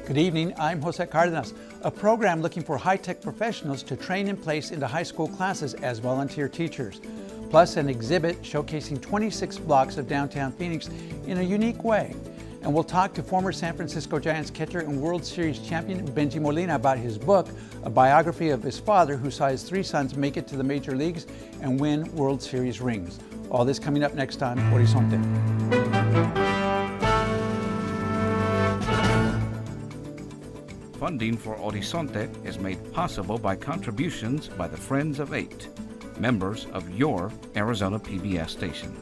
Good evening, I'm Jose Cardenas, a program looking for high-tech professionals to train and place into high school classes as volunteer teachers, plus an exhibit showcasing 26 blocks of downtown Phoenix in a unique way. And we'll talk to former San Francisco Giants catcher and World Series champion Bengie Molina about his book, a biography of his father who saw his three sons make it to the major leagues and win World Series rings. All this coming up next on Horizonte. Funding for Horizonte is made possible by contributions by the Friends of 8, members of your Arizona PBS station.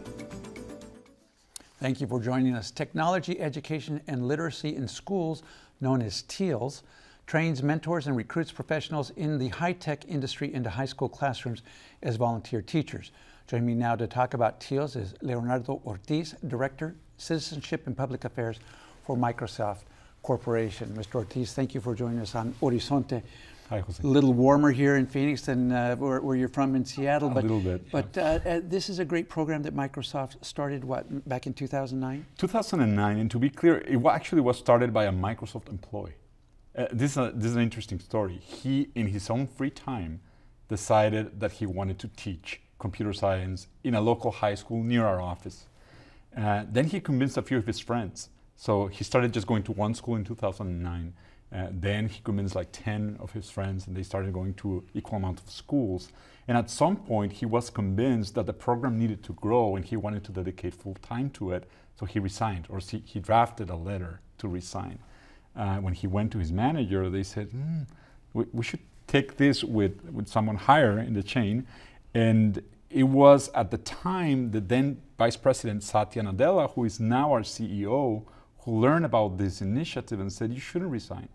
Thank you for joining us. Technology, Education, and Literacy in Schools, known as TEALS, trains, mentors, and recruits professionals in the high-tech industry into high school classrooms as volunteer teachers. Joining me now to talk about TEALS is Leonardo Ortiz, Director, Citizenship and Public Affairs for Microsoft Corporation. Mr. Ortiz, thank you for joining us on Horizonte. Hi, Jose. A little warmer here in Phoenix than where you're from in Seattle. A little bit. But this is a great program that Microsoft started, what, back in 2009? 2009, and to be clear, it actually was started by a Microsoft employee. This is an interesting story. He, in his own free time, decided that he wanted to teach computer science in a local high school near our office. Then he convinced a few of his friends. So he started just going to one school in 2009. Then he convinced like 10 of his friends, and they started going to equal amount of schools. And at some point, he was convinced that the program needed to grow, and he wanted to dedicate full time to it. So he resigned, or he drafted a letter to resign. When he went to his manager, they said, we should take this with someone higher in the chain. And it was at the time the then Vice President Satya Nadella, who is now our CEO, who learned about this initiative and said, you shouldn't resign.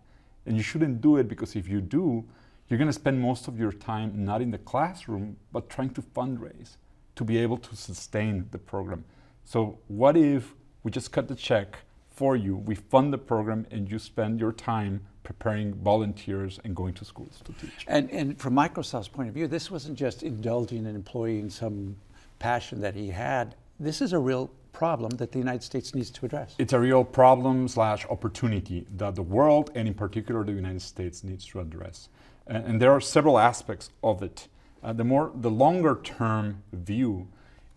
And you shouldn't do it, because if you do, you're going to spend most of your time not in the classroom, but trying to fundraise to be able to sustain the program. So what if we just cut the check for you, we fund the program, and you spend your time preparing volunteers and going to schools to teach? And from Microsoft's point of view, this wasn't just indulging an employee in some passion that he had. This is a real problem that the United States needs to address. It's a real problem / opportunity that the world, and in particular the United States, needs to address. And there are several aspects of it. The longer term view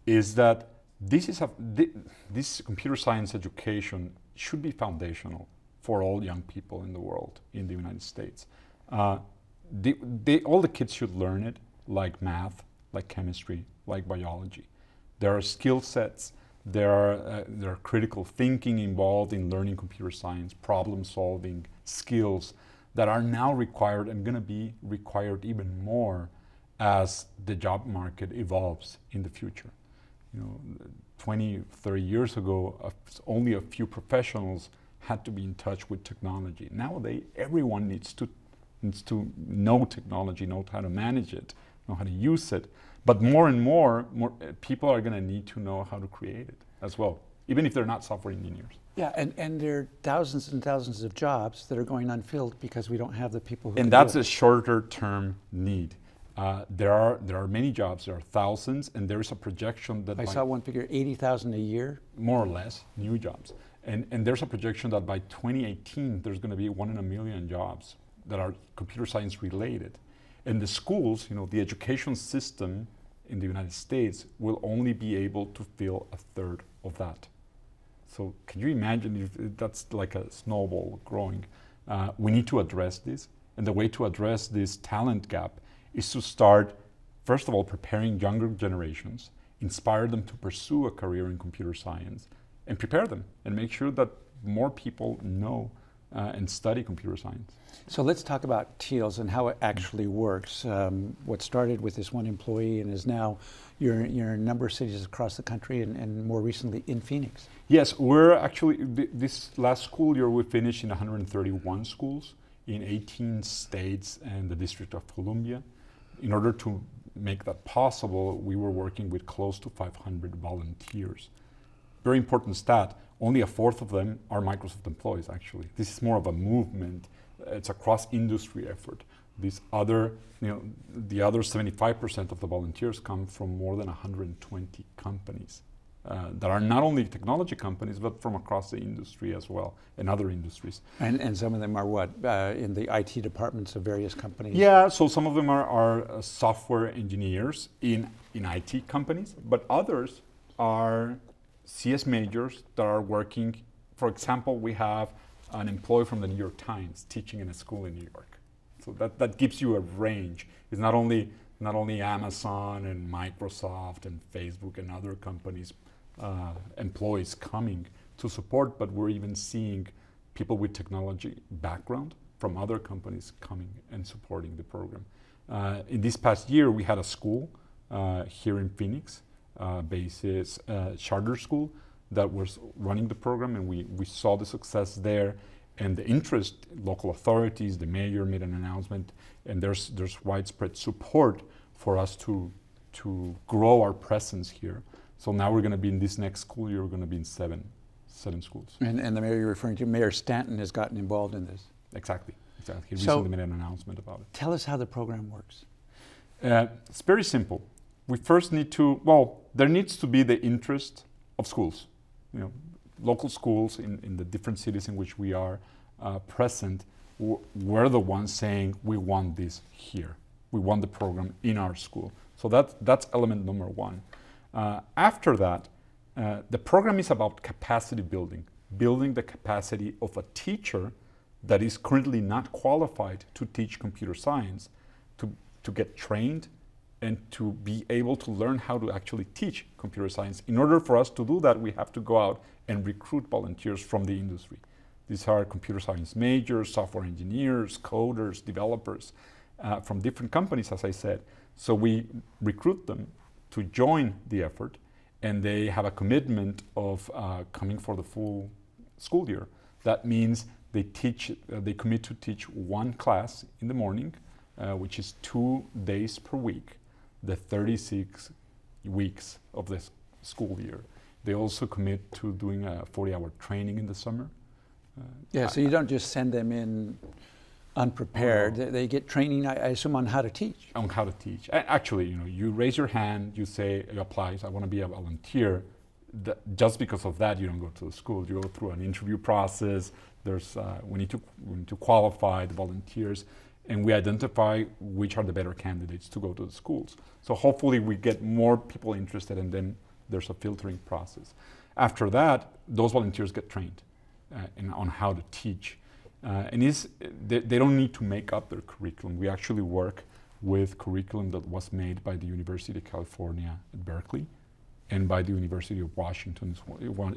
is that this computer science education should be foundational for all young people in the world, in the United States. All the kids should learn it, like math, like chemistry, like biology. There are skill sets. There are critical thinking involved in learning computer science, problem solving skills that are now required and going to be required even more as the job market evolves in the future. 20, 30 years ago, only a few professionals had to be in touch with technology. Nowadays, everyone needs to know technology, know how to manage it, know how to use it. But more and more people are going to need to know how to create it as well, even if they're not software engineers. Yeah, and there are thousands and thousands of jobs that are going unfilled because we don't have the people who can And that's do it. a shorter term need. There are many jobs, there are thousands, and there is a projection that I saw one figure, 80,000 a year. More or less, new jobs. And there's a projection that by 2018, there's going to be 1 in a million jobs that are computer science related. And the schools, the education system in the United States will only be able to fill a third of that. So can you imagine if that's like a snowball growing? We need to address this. And the way to address this talent gap is to start, first of all, preparing younger generations, inspire them to pursue a career in computer science, and prepare them and make sure that more people know and study computer science. So let's talk about TEALS and how it actually works. What started with this one employee and is now you're in a number of cities across the country and more recently in Phoenix. Yes, we're actually, this last school year we finished in 131 schools in 18 states and the District of Columbia. In order to make that possible, we were working with close to 500 volunteers. Very important stat, only a fourth of them are Microsoft employees, actually. This is more of a movement. It's a cross-industry effort. The other 75% of the volunteers come from more than 120 companies that are not only technology companies, but from across the industry as well, and other industries. And some of them are what? In the IT departments of various companies? Yeah, so some of them are software engineers in IT companies, but others are CS majors that are working. For example, we have an employee from the New York Times teaching in a school in New York. So that gives you a range. It's not only Amazon and Microsoft and Facebook and other companies, employees coming to support, but we're even seeing people with technology background from other companies coming and supporting the program. In this past year, we had a school here in Phoenix, basis charter school, that was running the program, and we saw the success there and the interest. Local authorities, the mayor made an announcement, and there's widespread support for us to grow our presence here. So now we're going to be in this next school year, we're going to be in seven schools. And the mayor you're referring to, Mayor Stanton, has gotten involved in this. Exactly. He recently made an announcement about it. Tell us how the program works. It's very simple. We first need to, there needs to be the interest of schools. Local schools in the different cities in which we are present, we're the ones saying, we want this here. We want the program in our school. So that's element number one. After that, the program is about capacity building the capacity of a teacher that is currently not qualified to teach computer science, to get trained and to be able to learn how to actually teach computer science. In order for us to do that, we have to go out and recruit volunteers from the industry. These are computer science majors, software engineers, coders, developers from different companies, as I said. So we recruit them to join the effort, and they have a commitment of coming for the full school year. That means they commit to teach one class in the morning, which is 2 days per week, the 36 weeks of the school year. They also commit to doing a 40-hour training in the summer. So you don't just send them in unprepared. They get training, I assume, on how to teach. On how to teach. Actually, you raise your hand, you say, you apply, I want to be a volunteer. Just because of that, you don't go to the school. You go through an interview process. We need to qualify the volunteers, and we identify which are the better candidates to go to the schools. So hopefully we get more people interested, and then there's a filtering process. After that, those volunteers get trained on how to teach. And they don't need to make up their curriculum. We actually work with curriculum that was made by the University of California at Berkeley and by the University of Washington.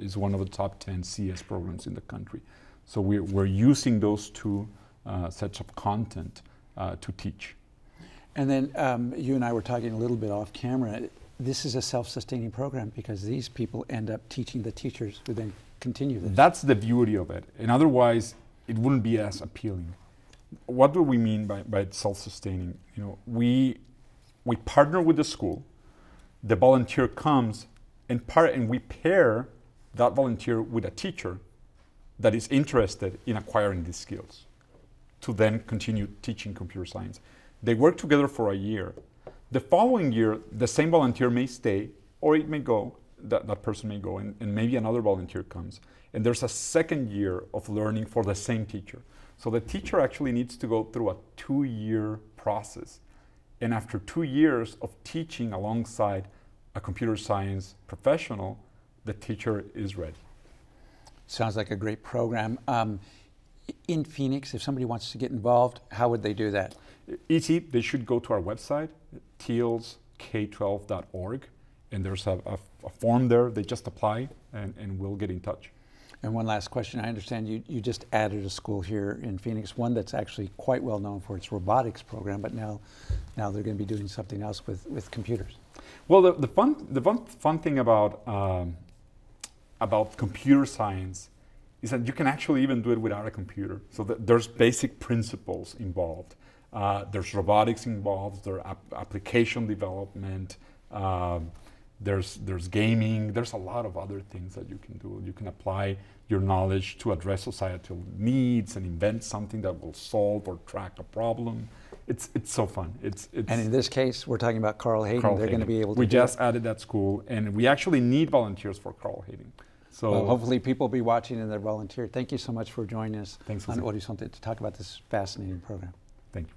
It's one of the top 10 CS programs in the country. So we're using those two sets of content to teach. And then you and I were talking a little bit off camera. This is a self-sustaining program because these people end up teaching the teachers who then continue this. That's the beauty of it. And otherwise, it wouldn't be as appealing. What do we mean by self-sustaining? We partner with the school. The volunteer comes and we pair that volunteer with a teacher that is interested in acquiring these skills to then continue teaching computer science. They work together for a year. The following year, the same volunteer may stay, or it may go, that person may go, and maybe another volunteer comes. And there's a second year of learning for the same teacher. So the teacher actually needs to go through a 2-year process. And after 2 years of teaching alongside a computer science professional, the teacher is ready. Sounds like a great program. In Phoenix, if somebody wants to get involved, how would they do that? Easy. They should go to our website, tealsk12.org, and there's a form there. They just apply, and we'll get in touch. And one last question. I understand you just added a school here in Phoenix, one that's actually quite well known for its robotics program, but now they're going to be doing something else with computers. Well, the fun thing about computer science is that you can actually even do it without a computer. So there's basic principles involved. There's robotics involved. There's application development. There's gaming. There's a lot of other things that you can do. You can apply your knowledge to address societal needs and invent something that will solve or track a problem. it's so fun. It's And in this case, we're talking about Carl Hayden. Carl They're going to Hayden. be able to We do just it. added that school, and we actually need volunteers for Carl Hayden. So Well, hopefully people will be watching and they're volunteer. Thank you so much for joining us Thanks, on Jose. Horizonte to talk about this fascinating program. thank you.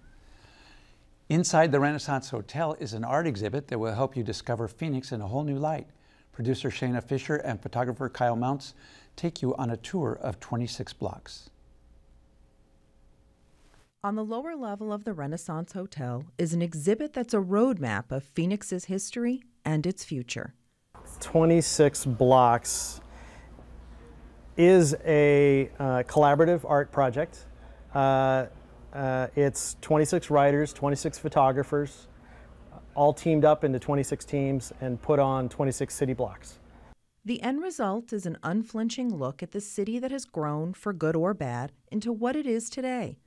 Inside the Renaissance Hotel is an art exhibit that will help you discover Phoenix in a whole new light. Producer Shayna Fisher and photographer Kyle Mounts take you on a tour of 26 blocks. On the lower level of the Renaissance Hotel is an exhibit that's a roadmap of Phoenix's history and its future. 26 blocks is a collaborative art project. It's 26 writers, 26 photographers, all teamed up into 26 teams and put on 26 city blocks. The end result is an unflinching look at the city that has grown, for good or bad, into what it is today.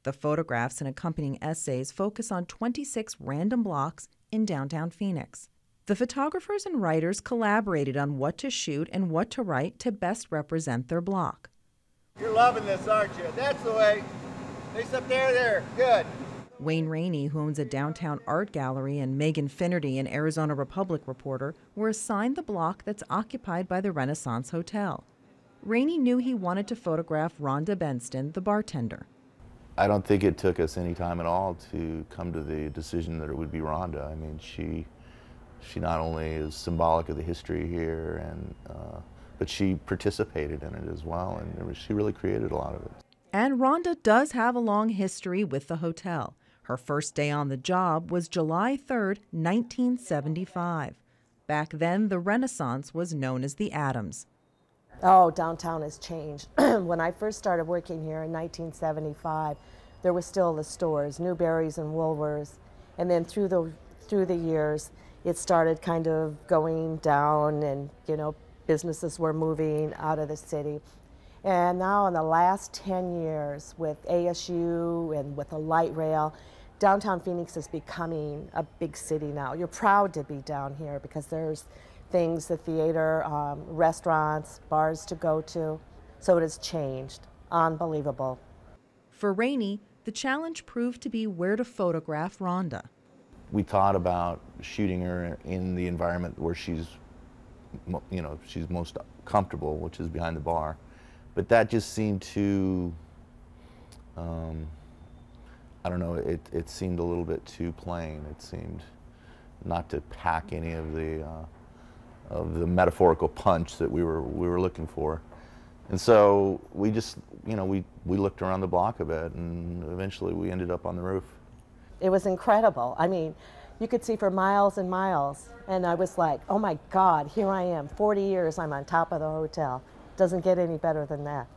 The photographs and accompanying essays focus on 26 random blocks in downtown Phoenix. The photographers and writers collaborated on what to shoot and what to write to best represent their block. You're loving this, aren't you? That's the way. Face up there. Good. Wayne Rainey, who owns a downtown art gallery, and Megan Finnerty, an Arizona Republic reporter, were assigned the block that's occupied by the Renaissance Hotel. Rainey knew he wanted to photograph Rhonda Benston, the bartender. I don't think it took us any time at all to come to the decision that it would be Rhonda. I mean, she not only is symbolic of the history here, but she participated in it as well, and she really created a lot of it. And Rhonda does have a long history with the hotel. Her first day on the job was July 3rd, 1975. Back then, the Renaissance was known as the Adams. Oh, downtown has changed. When I first started working here in 1975, there were still the stores, Newberry's and Woolworths, and then through the years, it started kind of going down, and businesses were moving out of the city. And now in the last 10 years, with ASU and with the light rail, downtown Phoenix is becoming a big city now. You're proud to be down here because there's things, the theater, restaurants, bars to go to. So it has changed. Unbelievable. For Rainey, the challenge proved to be where to photograph Rhonda. We thought about shooting her in the environment where she's most comfortable, which is behind the bar. But that just seemed too, I don't know, it seemed a little bit too plain. It seemed not to pack any of the metaphorical punch that we were looking for. And so we just, we looked around the block a bit, and eventually we ended up on the roof. It was incredible. I mean, you could see for miles and miles. And I was like, oh my God, here I am, 40 years, I'm on top of the hotel. Doesn't get any better than that.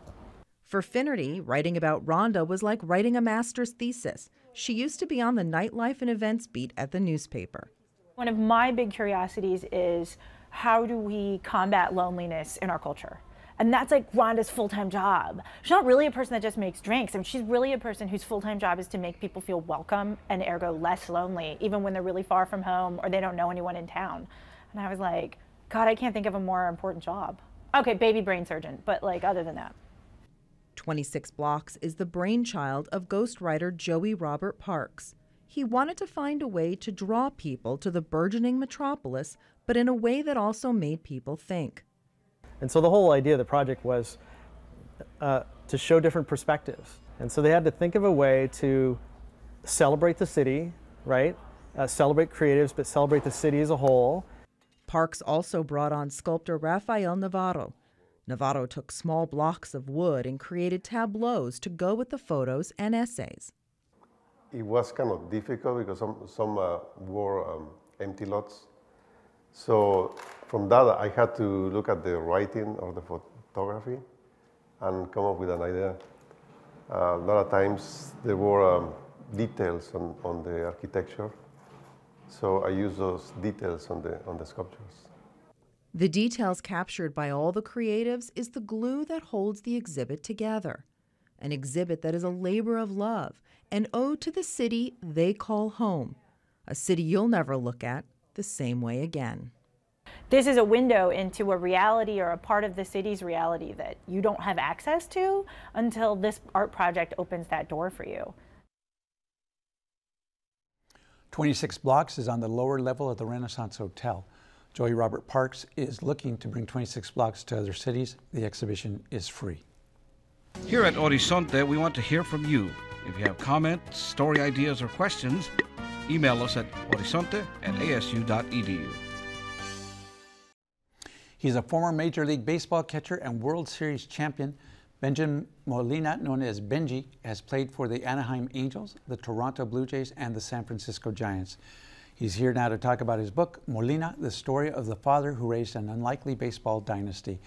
For Finnerty, writing about Rhonda was like writing a master's thesis. She used to be on the nightlife and events beat at the newspaper. One of my big curiosities is, how do we combat loneliness in our culture? And that's like Rhonda's full-time job. She's not really a person that just makes drinks. I mean, she's really a person whose full-time job is to make people feel welcome and ergo less lonely, even when they're really far from home or they don't know anyone in town. And I was like, God, I can't think of a more important job. Okay, baby brain surgeon, but other than that. 26 Blocks is the brainchild of ghostwriter Joey Robert Parks. He wanted to find a way to draw people to the burgeoning metropolis, but in a way that also made people think. And so the whole idea of the project was to show different perspectives. And so they had to think of a way to celebrate the city, right? Celebrate creatives, but celebrate the city as a whole. Parks also brought on sculptor Rafael Navarro. Navarro took small blocks of wood and created tableaus to go with the photos and essays. It was kind of difficult because some were empty lots. So from that, I had to look at the writing or the photography and come up with an idea. A lot of times there were details on the architecture. So I use those details on the sculptures. The details captured by all the creatives is the glue that holds the exhibit together. An exhibit that is a labor of love, an ode to the city they call home, a city you'll never look at the same way again. This is a window into a reality or a part of the city's reality that you don't have access to until this art project opens that door for you. 26 Blocks is on the lower level of the Renaissance Hotel. Joey Robert Parks is looking to bring 26 Blocks to other cities. The exhibition is free. Here at Horizonte, we want to hear from you. If you have comments, story ideas, or questions, email us at horizonte@asu.edu. He's a former Major League Baseball catcher and World Series champion. Benjamin Molina, known as Benji, has played for the Anaheim Angels, the Toronto Blue Jays, and the San Francisco Giants. He's here now to talk about his book, Molina, the story of the father who raised an unlikely baseball dynasty.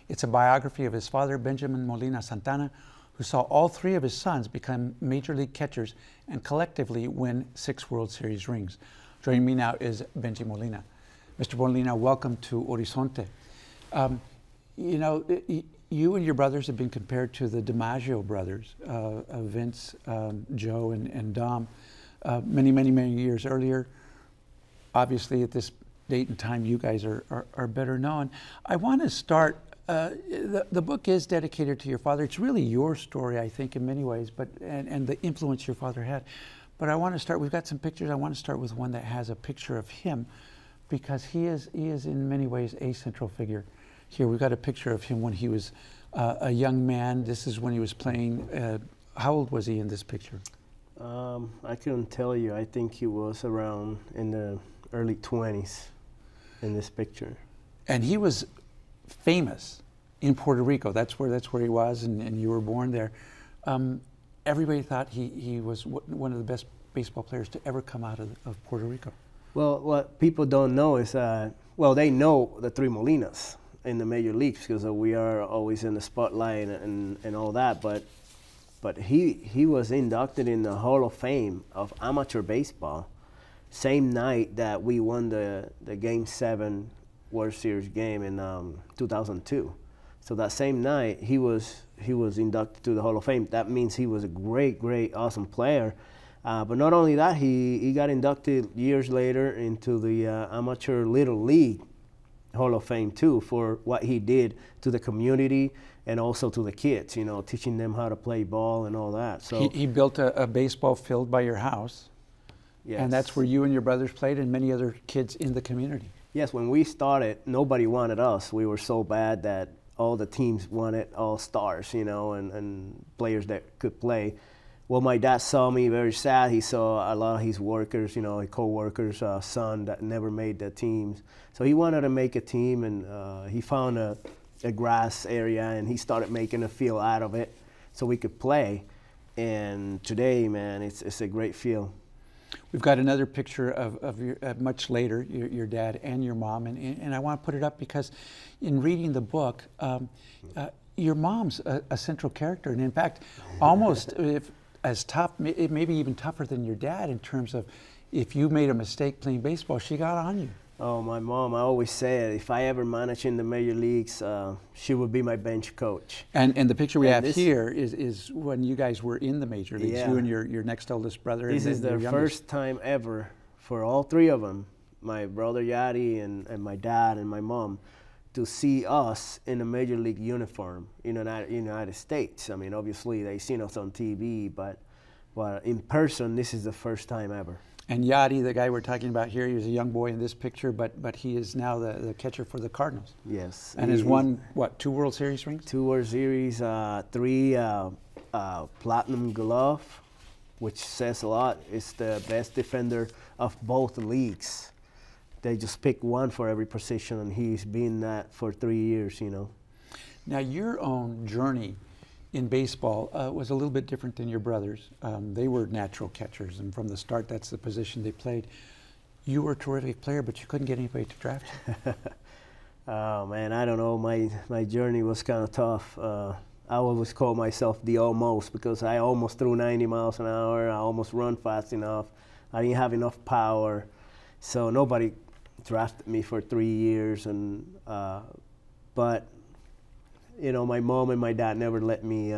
It's a biography of his father, Benjamin Molina Santana, who saw all three of his sons become Major League catchers and collectively win 6 World Series rings. Joining me now is Benji Molina. Mr. Molina, welcome to Horizonte. You know, you and your brothers have been compared to the DiMaggio brothers, Vince, Joe, and Dom, many years earlier. Obviously, at this date and time, you guys are better known. I want to start, the book is dedicated to your father. It's really your story, I think, in many ways, and the influence your father had. But I want to start, we've got some pictures. I want to start with one that has a picture of him, because he is in many ways a central figure. Here, we've got a picture of him when he was a young man. This is when he was playing. How old was he in this picture? I couldn't tell you. I think he was around in the early 20s in this picture. And he was famous in Puerto Rico. That's where he was, and you were born there. Everybody thought he was one of the best baseball players to ever come out of Puerto Rico. Well, what people don't know is well, they know the three Molinas in the major leagues because we are always in the spotlight and all that, but he was inducted in the Hall of Fame of amateur baseball same night that we won the Game 7 World Series game in 2002. So that same night he was inducted to the Hall of Fame. That means he was a great, awesome player. But not only that, he got inducted years later into the Amateur Little League Hall of Fame too, for what he did to the community and also to the kids, you know, teaching them how to play ball and all that. So he built a baseball field by your house. Yes. And that's where you and your brothers played and many other kids in the community. Yes, when we started, nobody wanted us. We were so bad that all the teams wanted all stars, you know, and players that could play. Well, my dad saw me very sad. He saw a lot of his workers, you know, his co-workers' son that never made the teams. So he wanted to make a team, and he found a grass area, and he started making a field out of it so we could play. And today, man, it's a great field. We've got another picture of your, much later, your dad and your mom, and I want to put it up because in reading the book, your mom's a central character, and in fact, almost as tough, maybe even tougher than your dad in terms of if you made a mistake playing baseball, she got on you. Oh, my mom, I always said if I ever managed in the major leagues, she would be my bench coach. And the picture we have here is when you guys were in the major leagues, you and your next eldest brother. This is the first time ever for all three of them, my brother Yadi and my dad and my mom, to see us in a major league uniform in the United States. I mean, obviously they've seen us on TV, but in person, this is the first time ever. And Yadi, the guy we're talking about here, he was a young boy in this picture, but he is now the catcher for the Cardinals. Yes. And has won, what, 2 World Series rings? 2 World Series, 3 Platinum Glove, which says a lot. It's the best defender of both leagues. They just pick one for every position, and he's been that for 3 years, you know. Now, your own journey in baseball was a little bit different than your brothers. They were natural catchers, and from the start, that's the position they played. You were a terrific player, but you couldn't get anybody to draft you. Oh, man, I don't know. My journey was kind of tough. I always call myself the almost because I almost threw 90 miles an hour. I almost run fast enough. I didn't have enough power. So nobody drafted me for 3 years. But you know, my mom and my dad never let me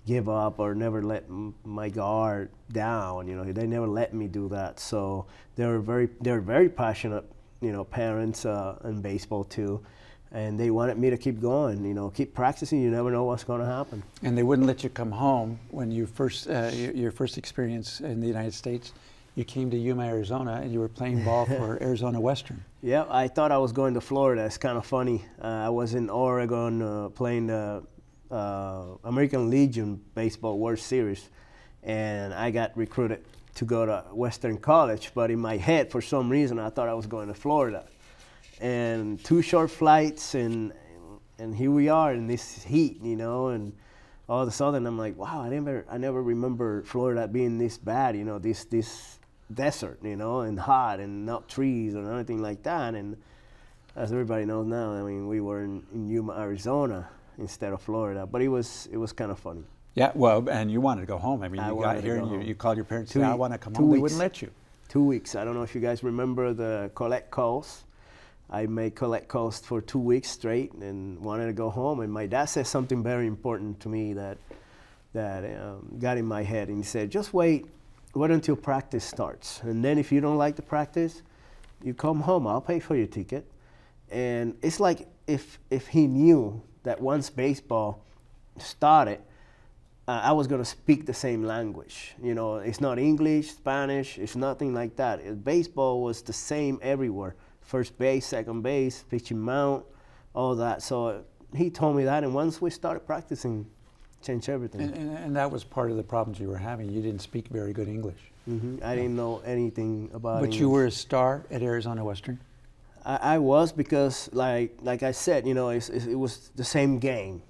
give up or never let my guard down. You know, they never let me do that. So they're very passionate, you know, parents in baseball too, and they wanted me to keep going. You know, keep practicing. You never know what's going to happen. And they wouldn't let you come home when you first your first experience in the United States. you came to Yuma, Arizona, and you were playing ball for Arizona Western. Yeah, I thought I was going to Florida. It's kind of funny. I was in Oregon playing the American Legion Baseball World Series, and I got recruited to go to Western College, but in my head, for some reason, I thought I was going to Florida. And 2 short flights, and here we are in this heat, you know, and all of a sudden I'm like, wow, I never remember Florida being this bad, you know, this desert, you know, and hot and not trees or anything like that. And as everybody knows now, I mean, we were in Yuma, Arizona instead of Florida, but it was kind of funny. Yeah, well, and you wanted to go home. I mean, you got here and you called your parents and said, I want to come home. They wouldn't let you. 2 weeks. I don't know if you guys remember the collect calls. I made collect calls for 2 weeks straight and wanted to go home. And my dad said something very important to me that got in my head. And he said, just wait until practice starts. And then if you don't like the practice, you come home. I'll pay for your ticket. And it's like if he knew that once baseball started, I was going to speak the same language. You know, it's not English, Spanish, it's nothing like that. Baseball was the same everywhere. First base, second base, pitching mount, all that. So he told me that, and once we started practicing, changed everything. And that was part of the problems you were having. You didn't speak very good English. I didn't know anything about English. But you were a star at Arizona Western? I was, because like I said, you know, it was the same game.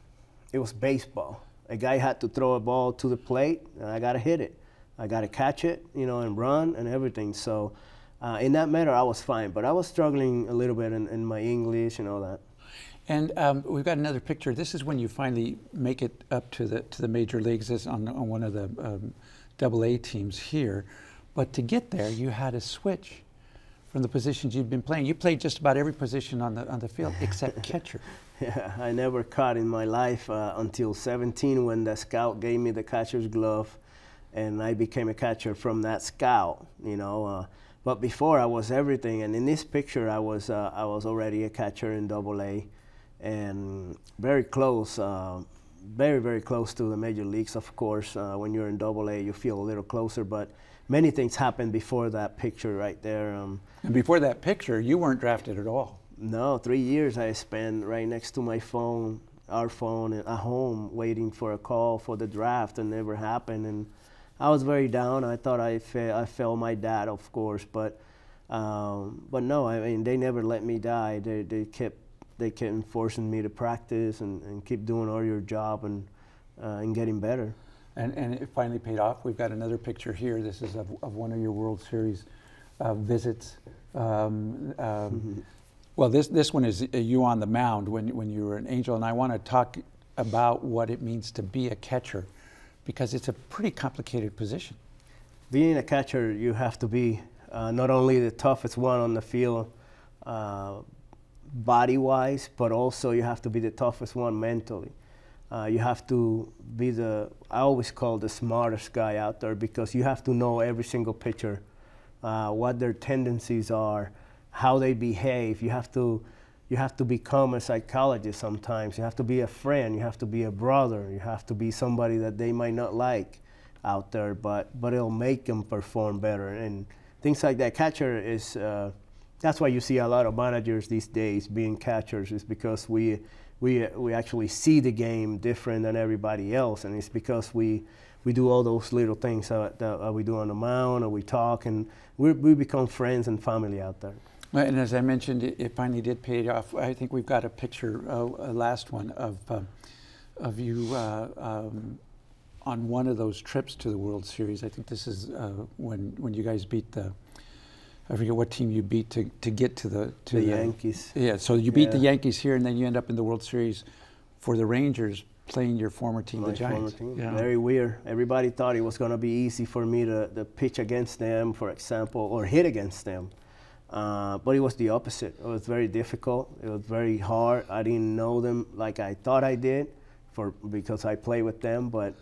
It was baseball. A guy had to throw a ball to the plate, and I got to hit it. I got to catch it, you know, and run and everything. So in that matter, I was fine. But I was struggling a little bit in my English and all that. And we've got another picture. This is when you finally make it up to the major leagues. This is on one of the AA teams here. But to get there, you had to switch from the positions you'd been playing. You played just about every position on the field except catcher. Yeah, I never caught in my life until 17 when the scout gave me the catcher's glove, and I became a catcher from that scout, you know. But before I was everything, and in this picture I was already a catcher in AA, and very close, very, very close to the major leagues, of course. When you're in AA, you feel a little closer, but many things happened before that picture right there. And before that picture, you weren't drafted at all. No, 3 years I spent right next to my phone, our phone, at home, waiting for a call for the draft, and never happened. And I was very down. I thought I failed my dad, of course, but no, I mean, they never let me die. They kept forcing me to practice and keep doing all your job and getting better. And it finally paid off. We've got another picture here. This is of one of your World Series visits. Well, this one is you on the mound when you were an Angel, and I want to talk about what it means to be a catcher, because it's a pretty complicated position. Being a catcher, you have to be not only the toughest one on the field body-wise, but also you have to be the toughest one mentally. You have to be I always call the smartest guy out there, because you have to know every single pitcher, what their tendencies are, how they behave. You have to become a psychologist sometimes. You have to be a friend. You have to be a brother. You have to be somebody that they might not like out there, but it'll make them perform better and things like that. Catcher is that's why you see a lot of managers these days being catchers, is because we actually see the game different than everybody else, and it's because we do all those little things that we do on the mound, or we talk, and we become friends and family out there. And as I mentioned, it finally did pay off. I think we've got a picture, a last one, of you on one of those trips to the World Series. I think this is when you guys beat I forget what team you beat to get to the Yankees. Yeah, so you beat the Yankees here, and then you end up in the World Series for the Rangers, playing your former team, the Giants. Yeah. Very weird. Everybody thought it was going to be easy for me to pitch against them, for example, or hit against them. But it was the opposite. It was very difficult. It was very hard. I didn't know them like I thought I did because I play with them, but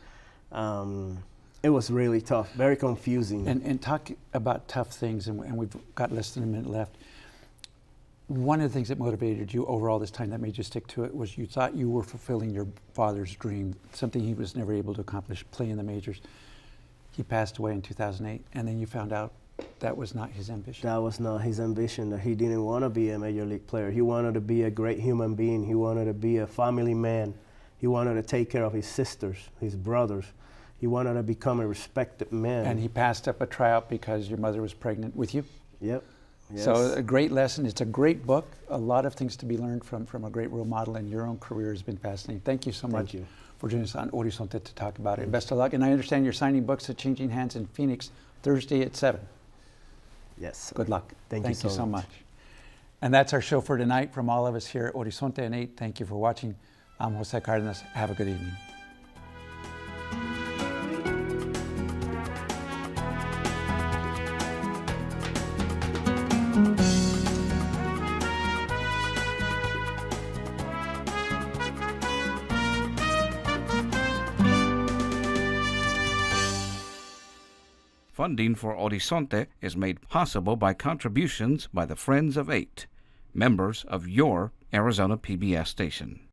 it was really tough, very confusing. And talk about tough things, and we've got less than a minute left. One of the things that motivated you over all this time that made you stick to it was you thought you were fulfilling your father's dream, something he was never able to accomplish, play in the majors. He passed away in 2008, and then you found out That was not his ambition. That was not his ambition. That he didn't want to be a major league player. He wanted to be a great human being. He wanted to be a family man. He wanted to take care of his sisters, his brothers. He wanted to become a respected man. And he passed up a tryout because your mother was pregnant with you? Yep. Yes. So a great lesson. It's a great book. A lot of things to be learned from a great role model, and your own career has been fascinating. Thank you so much for joining us on Horizonte to talk about it. Best of luck. And I understand you're signing books at Changing Hands in Phoenix Thursday at 7. Yes. Good luck. Thank you so much. And that's our show for tonight. From all of us here at Horizonte and 8, thank you for watching. I'm Jose Cardenas. Have a good evening. Funding for Horizonte is made possible by contributions by the Friends of 8, members of your Arizona PBS station.